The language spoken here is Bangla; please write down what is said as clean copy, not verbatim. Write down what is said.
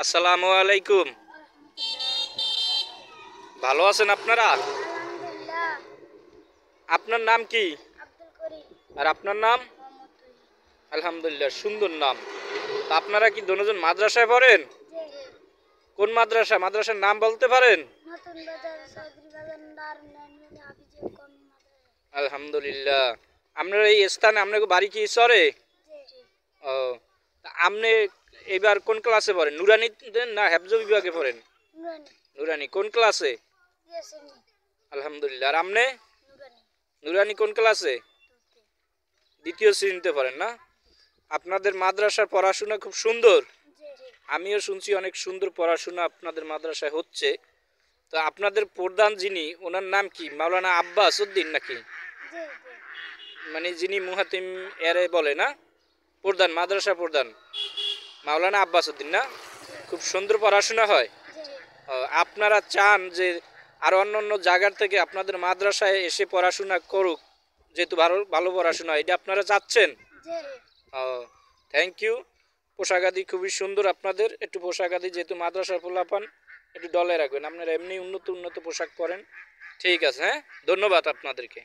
আসসালামু আলাইকুম। ভালো আছেন আপনারা? আলহামদুলিল্লাহ। আপনার নাম কি? আব্দুল করিম। আর আপনার নাম? মোহাম্মদ তুহিন। আলহামদুলিল্লাহ, সুন্দর নাম। তা আপনারা কি দুজন মাদ্রাসায় পড়েন? জি। কোন মাদ্রাসা? মাদ্রাসার নাম বলতে পারেন? নতুন বাজার চৌধুরী বাজার দারুল উলুম হাফিজুল কওমি মাদ্রাসা। আলহামদুলিল্লাহ। আপনার এই স্থানে আপনাকে বাড়ি কি চরে? জি। ও, তা আপনি এবার কোন ক্লাসে পড়েন? নুরানিতে না হেফজ বিভাগে পড়েন? নুরানি। নুরানি কোন ক্লাসে? ইয়াসিনী। আলহামদুলিল্লাহ। আর আপনি? নুরানি। নুরানি কোন ক্লাসে? তুতে। দ্বিতীয় শ্রেণীতে পড়েন না? আপনাদের মাদ্রাসার পড়াশোনা খুব সুন্দর। জি। আমিও শুনছি অনেক সুন্দর পড়াশোনা আপনাদের মাদ্রাসায় হচ্ছে। তো আপনাদের প্রধান যিনি, ওনার নাম কি? মাওলানা আব্বাস উদ্দিন নাকি? জি। মানে যিনি মুহাতিম এরে বলে না, প্রধান, মাদ্রাসা প্রধান মাওলানা আব্বাস উদ্দিন না? খুব সুন্দর পড়াশোনা হয়। জি। আপনারা চান যে আর অন্য অন্য জায়গার থেকে আপনাদের মাদ্রাসায় এসে পড়াশোনা করুক, যেহেতু ভালো ভালো পড়াশোনা, এটা আপনারা চাচ্ছেন? জি। ও, থ্যাংক ইউ। পোশাকাদি খুবই সুন্দর আপনাদের। একটু পোশাকাদি যেহেতু মাদ্রাসার পোলাপান, একটু ডলে রাখবেন। আপনারা এমনি উন্নত উন্নত পোশাক পরেন। ঠিক আছে, হ্যাঁ, ধন্যবাদ আপনাদেরকে।